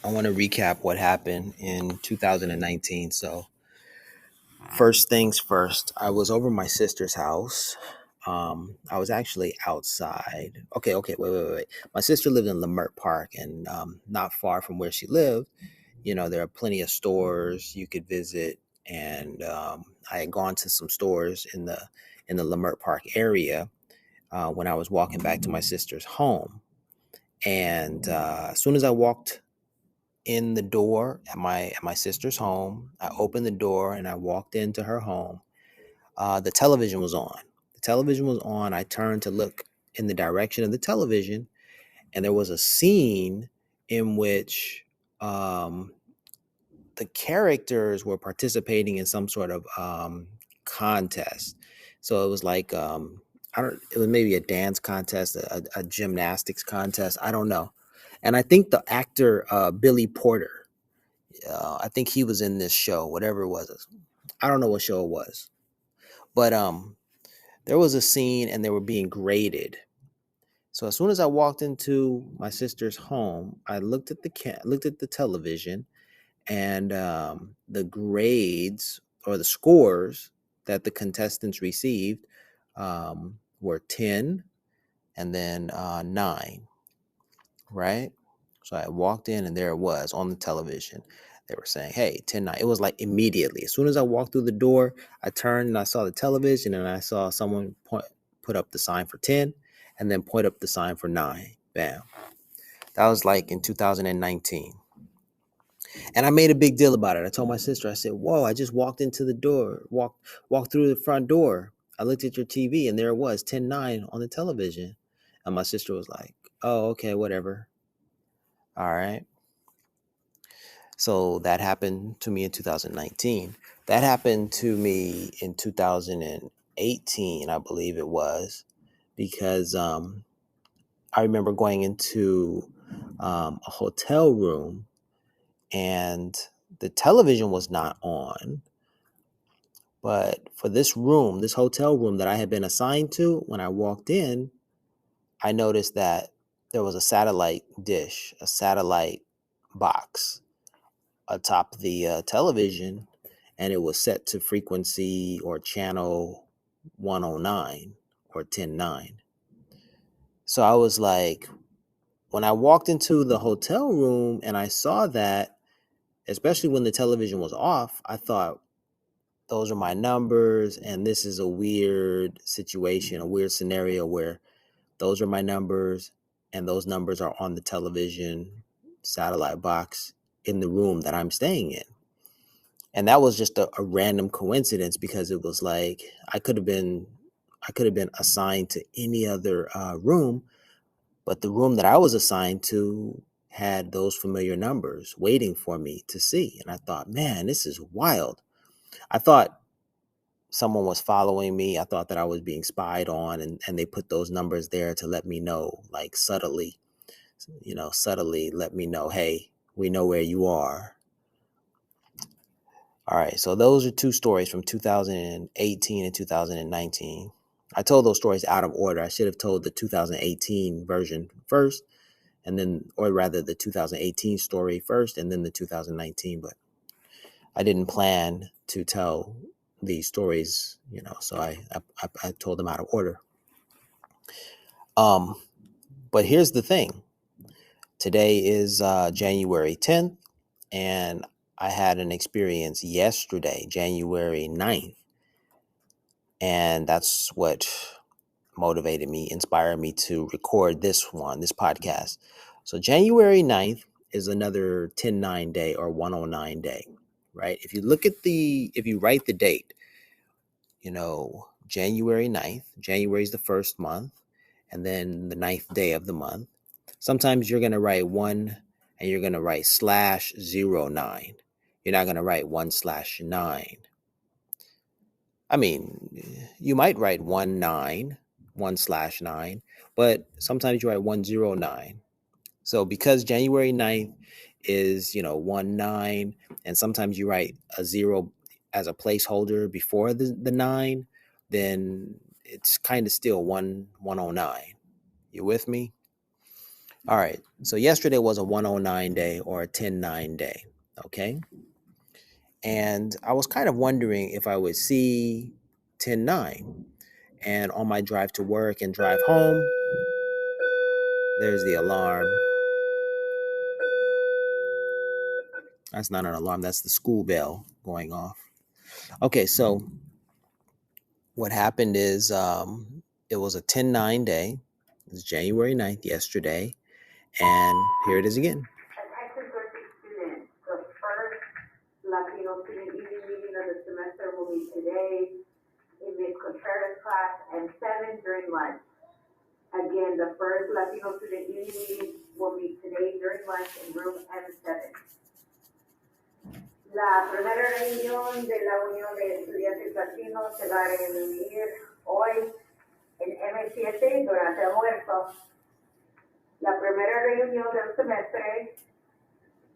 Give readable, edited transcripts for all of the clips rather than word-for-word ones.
I want to recap what happened in 2019. So, first things first, I was over my sister's house. I was actually outside. Okay, wait. My sister lived in Lamert Park, and not far from where she lived, there are plenty of stores you could visit. And I had gone to some stores in the Lamert Park area when I was walking back to my sister's home. And as soon as I walked in the door at my sister's home. I opened the door and I walked into her home. The television was on. The television was on. I turned to look in the direction of the television, and there was a scene in which the characters were participating in some sort of contest. So it was like I don't. It was maybe a dance contest, a gymnastics contest. I don't know. And I think the actor Billy Porter, I think he was in this show, whatever it was. I don't know what show it was, but there was a scene and they were being graded. So as soon as I walked into my sister's home, I looked at the television, and the grades or the scores that the contestants received were 10 and then 9, right? So I walked in and there it was on the television. They were saying, hey, 10-9. It was like immediately. As soon as I walked through the door, I turned and I saw the television and I saw someone put up the sign for 10 and then point up the sign for 9. Bam. That was like in 2019. And I made a big deal about it. I told my sister, I said, whoa, I just walked into the door, walked through the front door. I looked at your TV and there it was, 10-9 on the television. And my sister was like, oh, okay, whatever. All right. So that happened to me in 2019. That happened to me in 2018, I believe it was, because I remember going into a hotel room and the television was not on. But for this room, this hotel room that I had been assigned to, when I walked in, I noticed that there was a satellite dish, a satellite box atop the television, and it was set to frequency or channel 109 or 10-9. So I was like, when I walked into the hotel room and I saw that, especially when the television was off, I thought, those are my numbers, and this is a weird situation, a weird scenario where those are my numbers, and those numbers are on the television satellite box in the room that I'm staying in. And that was just a random coincidence because it was like I could have been assigned to any other room, but the room that I was assigned to had those familiar numbers waiting for me to see. And I thought, man, this is wild. I thought someone was following me. I thought that I was being spied on, and they put those numbers there to let me know, like subtly let me know, hey, we know where you are. All right, so those are two stories from 2018 and 2019. I told those stories out of order. I should have told the 2018 version first, and then, or rather, the 2018 story first, and then the 2019. But I didn't plan to tell these stories, so I told them out of order. Um, but here's the thing. Today is January 10th, and I had an experience yesterday, January 9th. And that's what inspired me to record this podcast. So January 9th is another 10-9 day or 109 day, right? If you write the date, January 9th, January is the first month, and then the ninth day of the month. Sometimes you're going to write 1 and you're going to write /09. You're not going to write 1/9. I mean, you might write 1/9, but sometimes you write 109. So because January 9th is, 1/9, and sometimes you write a 0 as a placeholder before the 9, then it's kind of still 1/109. You with me? All right. So yesterday was a 109 day or a 10-9 day. Okay. And I was kind of wondering if I would see 10-9. And on my drive to work and drive home, there's the alarm. That's not an alarm, that's the school bell going off. Okay, so what happened is it was a 10-9 day. It was January 9th yesterday. And here it is again. Attention Berkeley students, the first Latino student union meeting of the semester will be today in Ms. Contreras' class and 7 during lunch. Again, the first Latino student union meeting will be today during lunch in room M7. La primera reunión de la Unión de Estudiantes Latinos se va a reunir hoy en M7 durante almuerzo. La primera reunión del semestre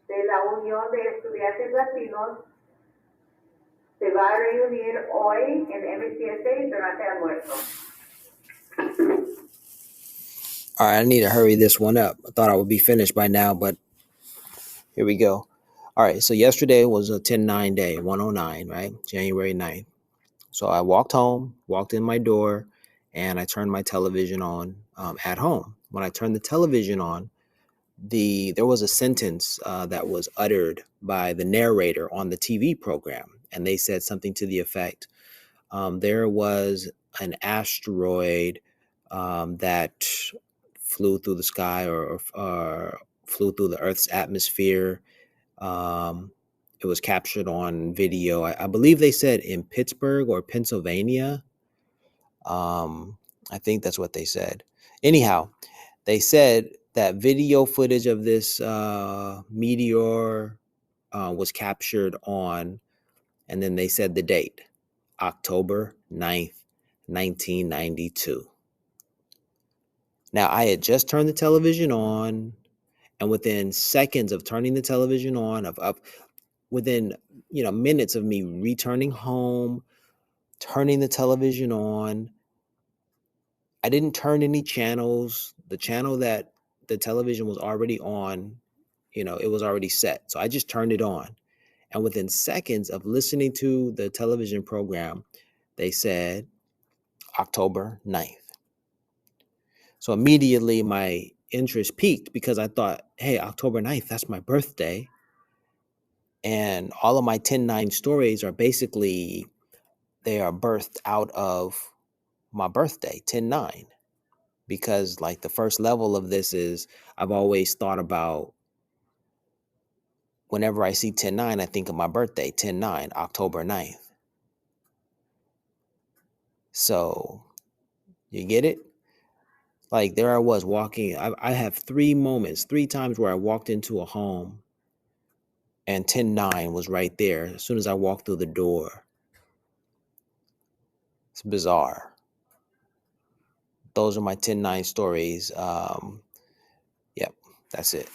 de la Unión de Estudiantes Latinos se va a reunir hoy en M7 durante almuerzo. All right, I need to hurry this one up. I thought I would be finished by now, but here we go. All right, so yesterday was a 10-9 day, 109, right? January 9th. So I walked home, walked in my door, and I turned my television on at home. When I turned the television on, there was a sentence that was uttered by the narrator on the TV program, and they said something to the effect, there was an asteroid that flew through the sky or flew through the Earth's atmosphere. It was captured on video. I believe they said in Pittsburgh or Pennsylvania. I think that's what they said. Anyhow, they said that video footage of this meteor was captured on, and then they said the date, October 9th, 1992. Now, I had just turned the television on, and within seconds of turning the television on, within minutes of me returning home, turning the television on, I didn't turn any channels. The channel that the television was already on, it was already set. So I just turned it on. And within seconds of listening to the television program, they said October 9th. So immediately my interest peaked because I thought, hey, October 9th, that's my birthday. And all of my 10-9 stories are basically, they are birthed out of my birthday, 10-9. Because like the first level of this is I've always thought about whenever I see 10-9, I think of my birthday, 10-9, October 9th. So you get it? Like there I was walking. I have 3 times where I walked into a home and 10-9 was right there as soon as I walked through the door. It's bizarre. Those are my 10-9 stories. Yep, that's it.